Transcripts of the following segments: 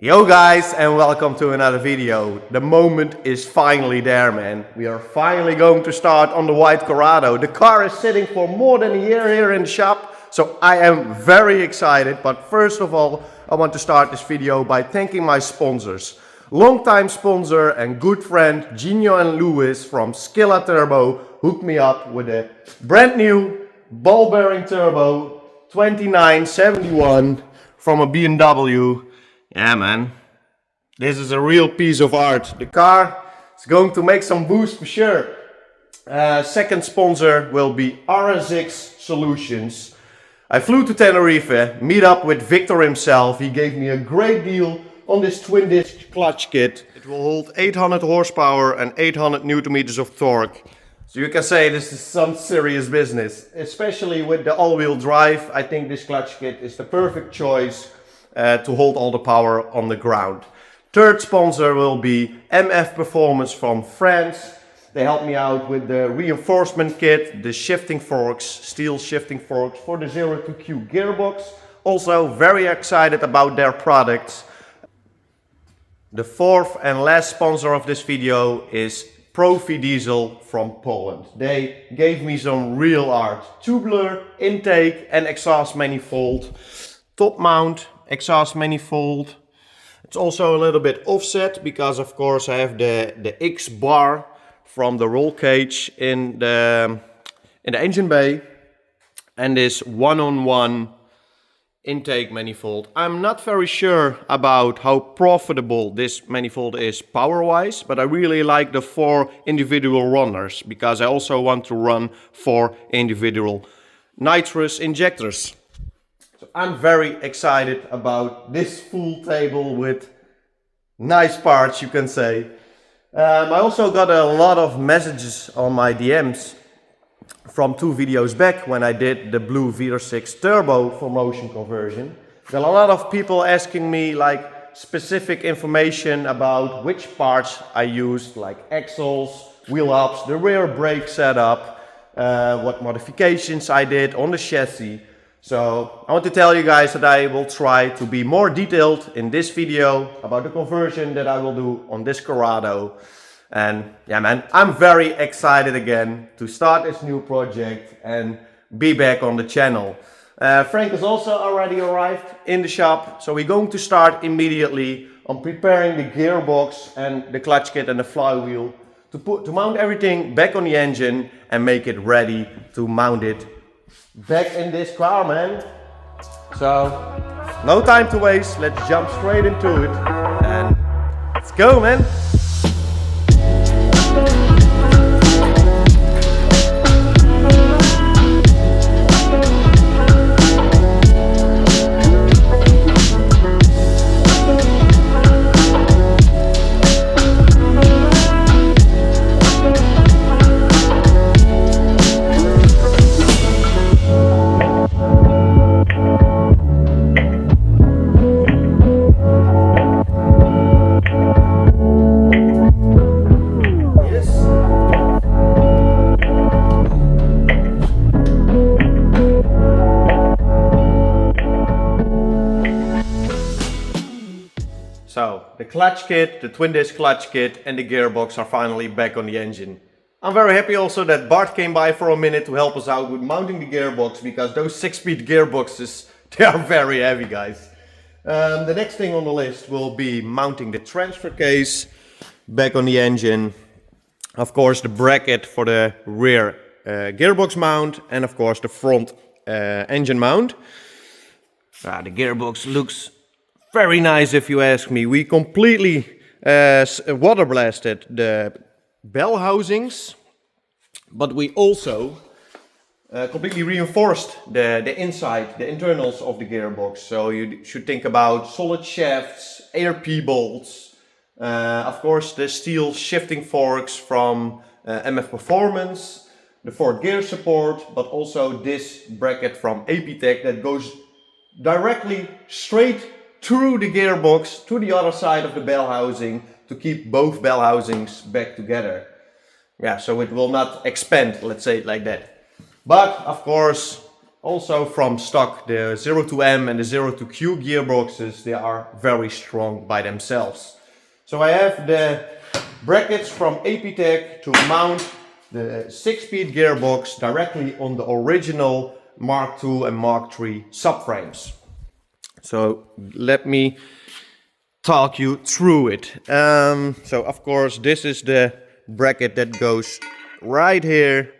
Yo guys, and welcome to another video. The moment is finally there, man. We are finally going to start on the white Corrado. The car is sitting for more than a year here in the shop, so I am very excited. But first of all, I want to start this video by thanking my sponsors. Longtime sponsor and good friend Gino and Lewis from SKILLAturbo hooked me up with a brand new ball bearing turbo 2971 from a BMW. Yeah, man, this is a real piece of art. The car is going to make some boost for sure. Second sponsor will be RSX Solutions. I flew to Tenerife, meet up with Victor himself. He gave me a great deal on this twin disc clutch kit. It will hold 800 horsepower and 800 Newton meters of torque. So you can say this is some serious business, especially with the all-wheel drive. I think this clutch kit is the perfect choice to hold all the power on the ground. Third sponsor will be MF Performance from France. They helped me out with the reinforcement kit, the shifting forks, steel shifting forks for the 02Q gearbox. Also very excited about their products. The fourth and last sponsor of this video is PROFIDIesel from Poland. They gave me some real art. Tubular, intake and exhaust manifold. Top mount, exhaust manifold. It's also a little bit offset because of course I have the X bar from the roll cage in the engine bay, and this one-on-one intake manifold. I'm not very sure about how profitable this manifold is power-wise, but I really like the 4 individual runners because I also want to run 4 individual nitrous injectors. So I'm very excited about this full table with nice parts, you can say. I also got a lot of messages on my DMs from 2 videos back when I did the blue VR6 turbo for motion conversion. There are a lot of people asking me like specific information about which parts I used, like axles, wheel ups, the rear brake setup, what modifications I did on the chassis. So I want to tell you guys that I will try to be more detailed in this video about the conversion that I will do on this Corrado. And yeah, man, I'm very excited again to start this new project and be back on the channel. Frank has also already arrived in the shop, so we're going to start immediately on preparing the gearbox and the clutch kit and the flywheel to mount everything back on the engine and make it ready to mount it back in this car, man. So no time to waste, let's jump straight into it and let's go, man. So the clutch kit, the twin disc clutch kit and the gearbox are finally back on the engine. I'm very happy also that Bart came by for a minute to help us out with mounting the gearbox, because those 6-speed gearboxes, they are very heavy, guys. The next thing on the list will be mounting the transfer case back on the engine. Of course the bracket for the rear gearbox mount, and of course the front engine mount. The gearbox looks very nice if you ask me. We completely water blasted the bell housings, but we also completely reinforced the inside, the internals of the gearbox. So you should think about solid shafts, ARP bolts, of course the steel shifting forks from MF Performance, the 4th gear support, but also this bracket from APTech that goes directly straight through the gearbox to the other side of the bell housing to keep both bell housings back together. Yeah, so it will not expand, let's say it like that. But of course also from stock, the 02M and the 02Q gearboxes, they are very strong by themselves. So I have the brackets from APTech to mount the 6-speed gearbox directly on the original Mark II and Mark III subframes. So let me talk you through it. So of course this is the bracket that goes right here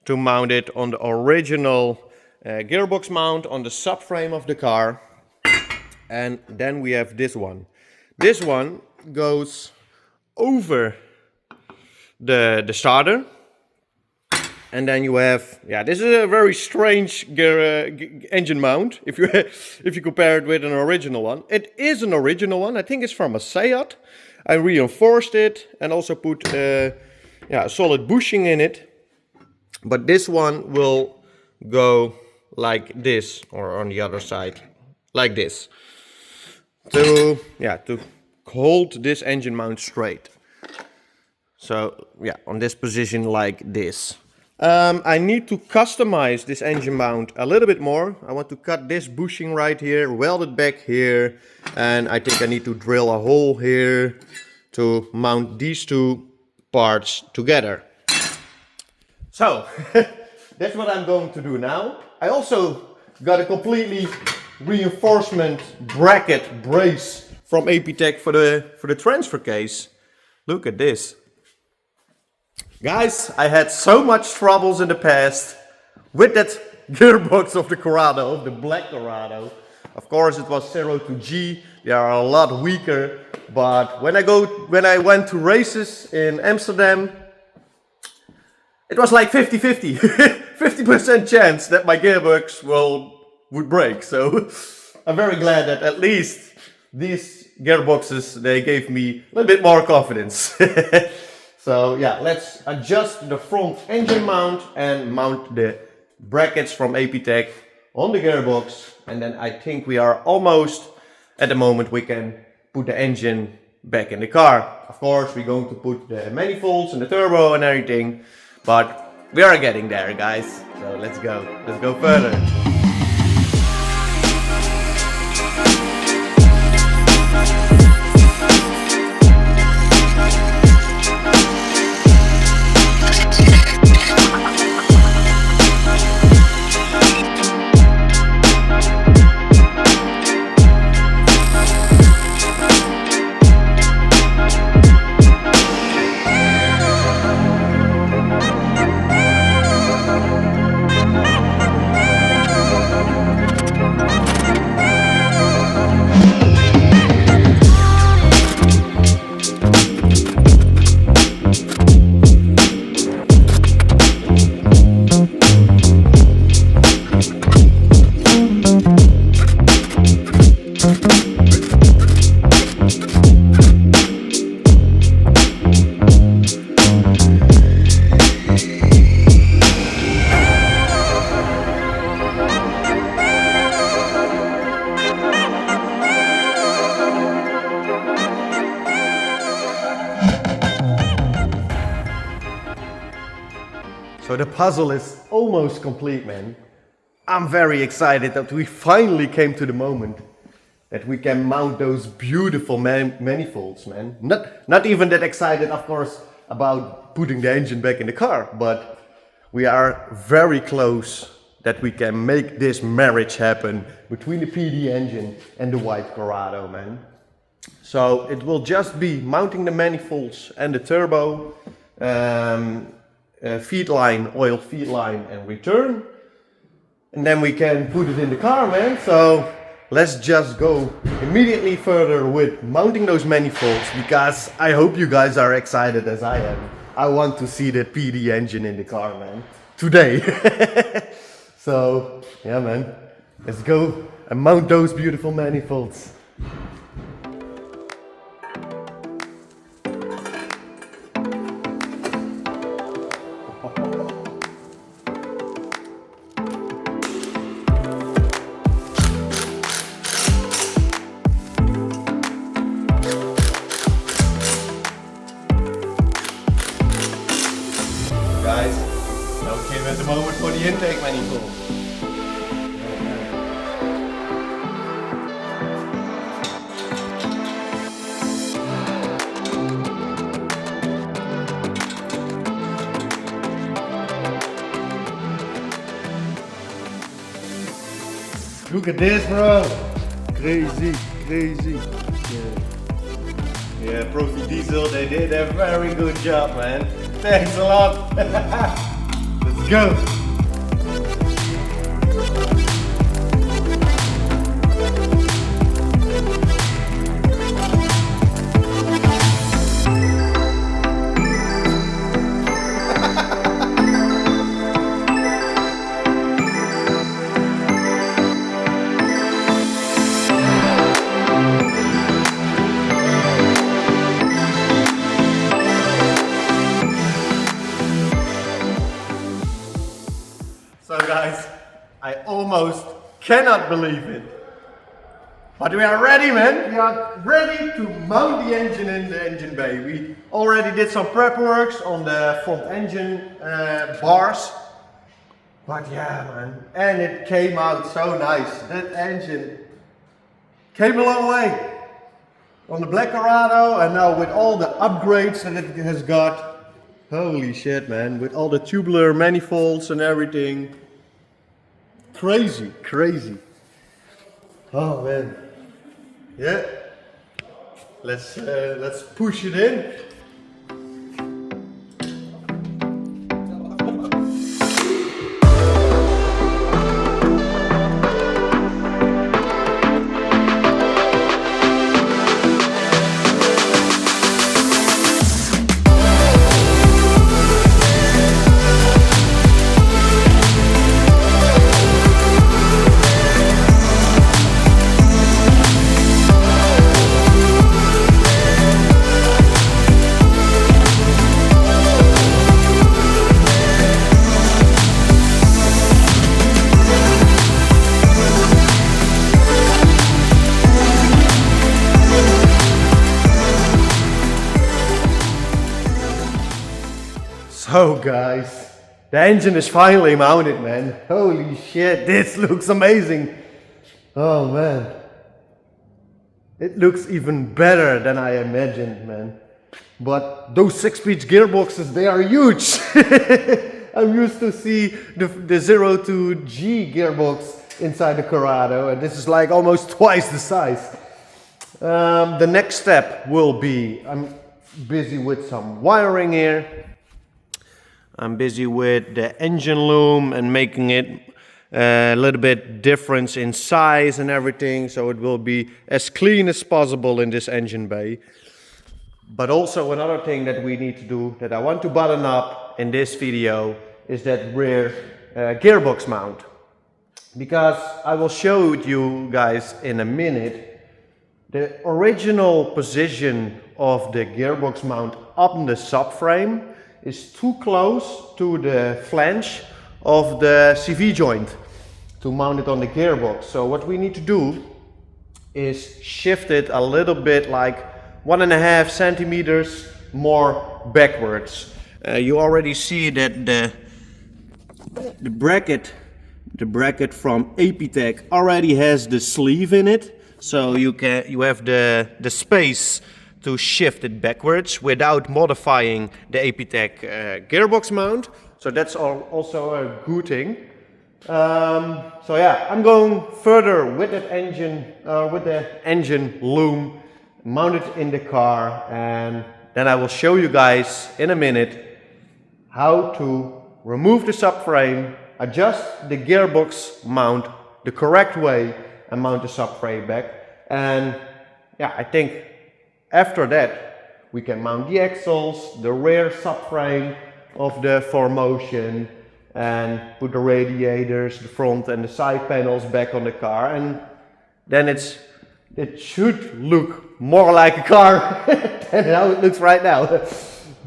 to mount it on the original gearbox mount on the subframe of the car. And then we have this one. This one goes over the starter. And then you have, yeah, this is a very strange engine mount if you compare it with an original one. It is an original one. I think it's from a Seat. I reinforced it and also put a solid bushing in it. But this one will go like this, or on the other side, like this, to hold this engine mount straight. So yeah, on this position like this. I need to customize this engine mount a little bit more. I want to cut this bushing right here, weld it back here, and I think I need to drill a hole here to mount these two parts together. So that's what I'm going to do now. I also got a completely reinforcement bracket brace from APTech for the transfer case. Look at this. Guys, I had so much troubles in the past with that gearbox of the Corrado, the black Corrado. Of course it was 02G, they are a lot weaker, but when I went to races in Amsterdam, it was like 50-50, 50% chance that my gearbox would break. So I'm very glad that at least these gearboxes, they gave me a little bit more confidence. So yeah, let's adjust the front engine mount and mount the brackets from APTech on the gearbox. And then I think we are almost at the moment we can put the engine back in the car. Of course, we're going to put the manifolds and the turbo and everything, but we are getting there, guys. So let's go further. So the puzzle is almost complete, man. I'm very excited that we finally came to the moment that we can mount those beautiful manifolds, man. Not even that excited, of course, about putting the engine back in the car, but we are very close that we can make this marriage happen between the PD engine and the white Corrado, man. So it will just be mounting the manifolds and the turbo, feed line, oil feed line and return. And then we can put it in the car, man. So let's just go immediately further with mounting those manifolds, because I hope you guys are excited as I am. I want to see that PD engine in the car, man, today. So yeah, man, let's go and mount those beautiful manifolds. Guys, now came at the moment for the intake manifold. Look at this, bro. Crazy, crazy. Yeah, PROFIDIesel, they did a very good job, man. Thanks a lot. Let's go. So guys, I almost cannot believe it. But we are ready, man. We are ready to mount the engine in the engine bay. We already did some prep works on the front engine bars. But yeah, man. And it came out so nice. That engine came a long way. On the black Corrado, and now with all the upgrades that it has got. Holy shit, man. With all the tubular manifolds and everything. Crazy, crazy. Oh man. Yeah. Let's push it in. So guys, the engine is finally mounted, man. Holy shit, this looks amazing. Oh man. It looks even better than I imagined, man. But those 6-speed gearboxes, they are huge. I'm used to see the 0 to G gearbox inside the Corrado, and this is like almost twice the size. The next step will be, I'm busy with some wiring here. I'm busy with the engine loom and making it a little bit different in size and everything, so it will be as clean as possible in this engine bay. But also another thing that we need to do, that I want to button up in this video, is that rear gearbox mount. Because I will show you guys in a minute, the original position of the gearbox mount up in the subframe is too close to the flange of the CV joint to mount it on the gearbox. So what we need to do is shift it a little bit, like 1.5 centimeters more backwards. You already see that the bracket from APTEC already has the sleeve in it, so you have the space to shift it backwards without modifying the APTEC gearbox mount. So that's also a good thing. So yeah, I'm going further with that engine, with the engine loom mounted in the car, and then I will show you guys in a minute how to remove the subframe, adjust the gearbox mount the correct way, and mount the subframe back. And yeah, I think after that, we can mount the axles, the rear subframe of the 4Motion, and put the radiators, the front and the side panels back on the car, and then it should look more like a car than how it looks right now.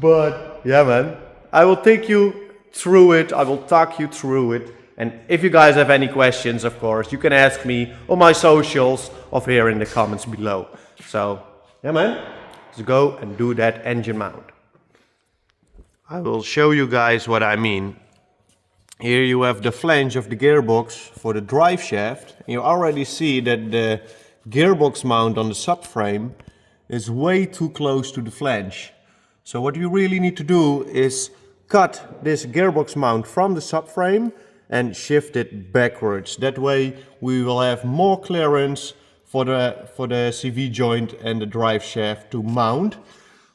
But yeah, man, I will take you through it, I will talk you through it, and if you guys have any questions, of course, you can ask me on my socials or here in the comments below. So yeah, man, let's go and do that engine mount. I will show you guys what I mean. Here you have the flange of the gearbox for the drive shaft. You already see that the gearbox mount on the subframe is way too close to the flange. So what you really need to do is cut this gearbox mount from the subframe and shift it backwards. That way we will have more clearance for the CV joint and the drive shaft to mount.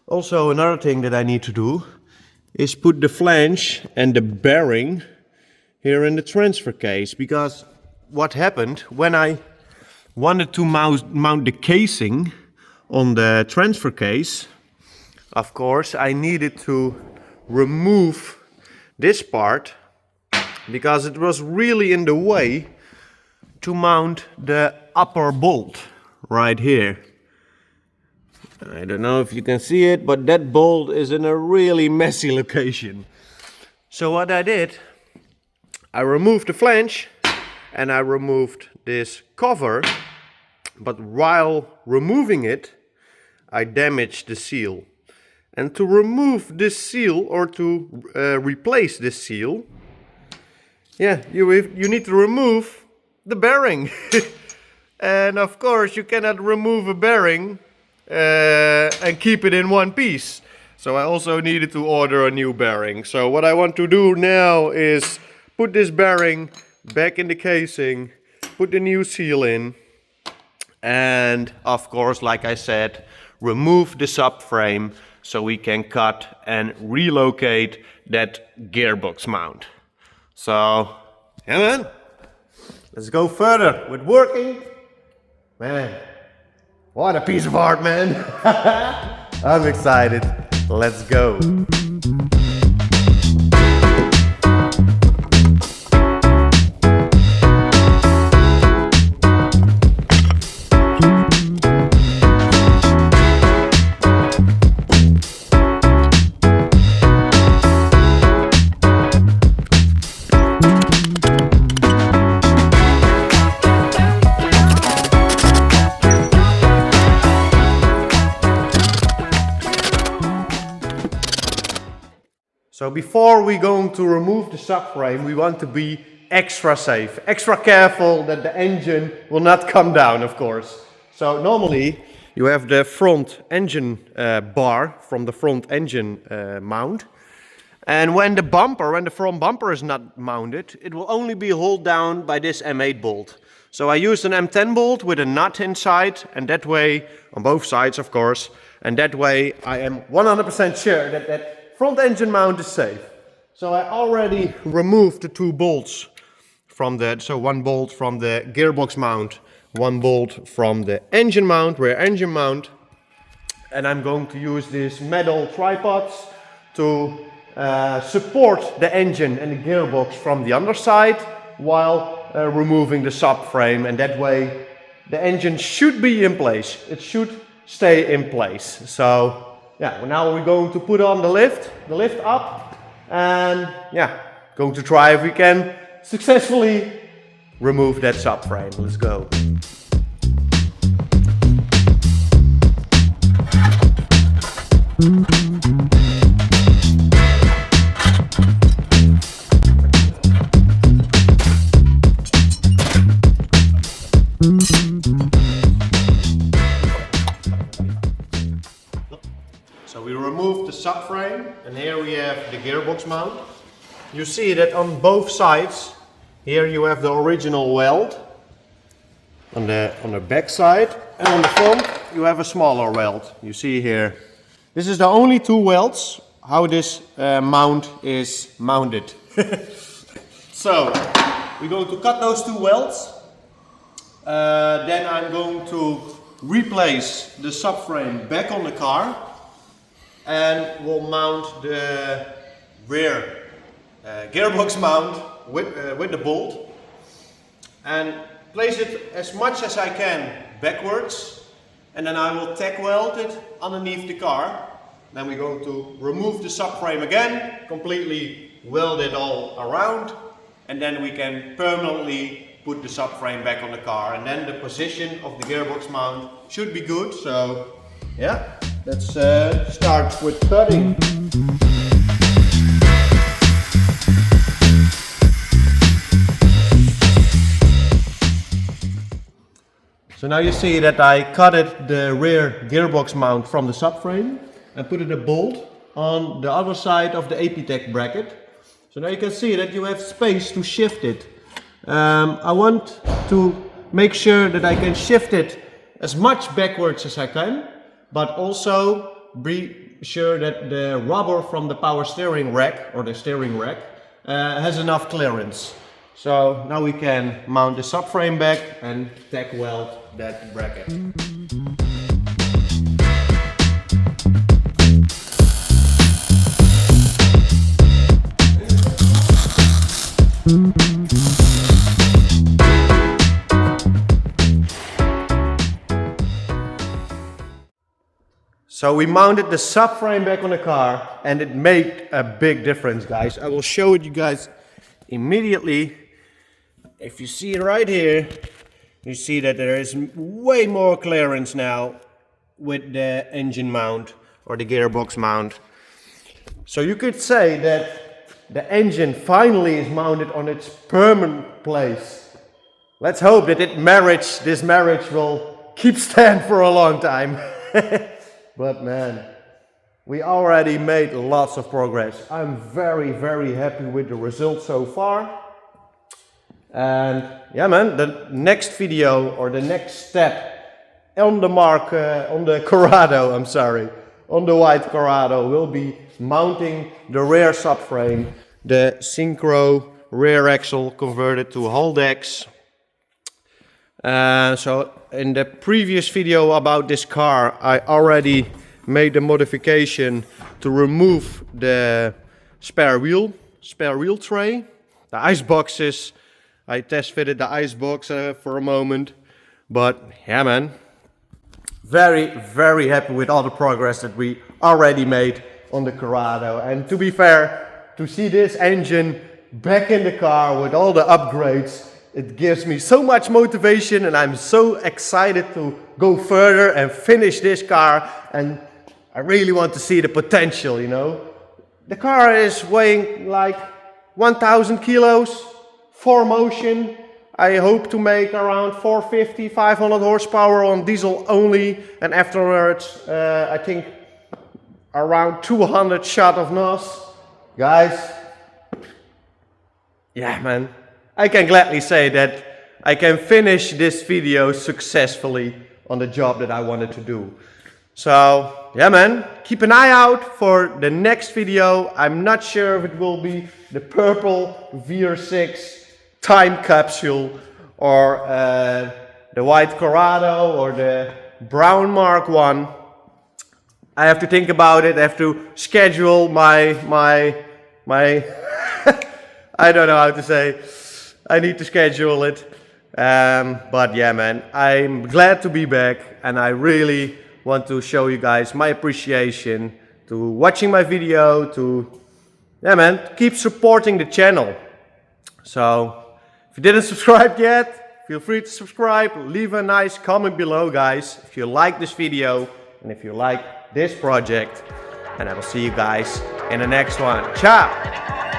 Also, another thing that I need to do is put the flange and the bearing here in the transfer case, because what happened when I wanted to mount the casing on the transfer case, of course I needed to remove this part because it was really in the way to mount the upper bolt right here. I don't know if you can see it, but that bolt is in a really messy location. So what I did, I removed the flange and I removed this cover, but while removing it, I damaged the seal. And to remove this seal, or to replace this seal, yeah, you need to remove the bearing. And of course you cannot remove a bearing and keep it in one piece. So I also needed to order a new bearing. So what I want to do now is put this bearing back in the casing, put the new seal in, and of course, like I said, remove the subframe so we can cut and relocate that gearbox mount. So, yeah man, let's go further with working. Man, what a piece of art, man. I'm excited. Let's go. So before we going to remove the subframe, we want to be extra safe, extra careful that the engine will not come down, of course. So normally you have the front engine bar from the front engine mount. And when the front bumper is not mounted, it will only be held down by this M8 bolt. So I used an M10 bolt with a nut inside, and that way, on both sides of course, and that way I am 100% sure that front engine mount is safe. So I already removed the two bolts from that. So one bolt from the gearbox mount, one bolt from the engine mount, rear engine mount. And I'm going to use these metal tripods to support the engine and the gearbox from the underside while removing the subframe. And that way the engine should be in place. It should stay in place. So yeah, now we're going to put on the lift up, and yeah, going to try if we can successfully remove that subframe. Let's go. So we removed the subframe, and here we have the gearbox mount. You see that on both sides, here you have the original weld on the back side, and on the front you have a smaller weld. You see here. This is the only two welds how this mount is mounted. So we're going to cut those two welds. Then I'm going to replace the subframe back on the car. And we'll mount the rear gearbox mount with the bolt and place it as much as I can backwards, and then I will tack weld it underneath the car. Then we're going to remove the subframe again, completely weld it all around, and then we can permanently put the subframe back on the car, and then the position of the gearbox mount should be good. So yeah, let's start with cutting. So now you see that I cutted the rear gearbox mount from the subframe and put a bolt on the other side of the APTEC bracket. So now you can see that you have space to shift it. I want to make sure that I can shift it as much backwards as I can, but also be sure that the rubber from the power steering rack, or the steering rack, has enough clearance. So now we can mount the subframe back and tack weld that bracket. So we mounted the subframe back on the car and it made a big difference, guys. I will show it you guys immediately. If you see it right here, you see that there is way more clearance now with the engine mount or the gearbox mount. So you could say that the engine finally is mounted on its permanent place. Let's hope that this marriage will keep stand for a long time. But man, we already made lots of progress. I'm very, very happy with the results so far. And yeah man, the next video or the next step on the Corrado, on the white Corrado will be mounting the rear subframe, the synchro rear axle converted to Haldex. So in the previous video about this car, I already made the modification to remove the spare wheel tray, the ice boxes. I test fitted the ice box for a moment, but yeah man, very, very happy with all the progress that we already made on the Corrado. And to be fair, to see this engine back in the car with all the upgrades, it gives me so much motivation, and I'm so excited to go further and finish this car. And I really want to see the potential, you know. The car is weighing like 1,000 kilos, 4Motion. I hope to make around 450, 500 horsepower on diesel only, and afterwards I think around 200 shot of NOS. Guys, yeah man, I can gladly say that I can finish this video successfully on the job that I wanted to do. So yeah man, keep an eye out for the next video. I'm not sure if it will be the purple VR6 time capsule or the white Corrado or the brown Mark 1. I have to think about it. I have to schedule my I don't know how to say. I need to schedule it. But yeah man, I'm glad to be back, and I really want to show you guys my appreciation to watching my video, to yeah man, keep supporting the channel. So if you didn't subscribe yet, feel free to subscribe, leave a nice comment below guys if you like this video and if you like this project, and I will see you guys in the next one. Ciao!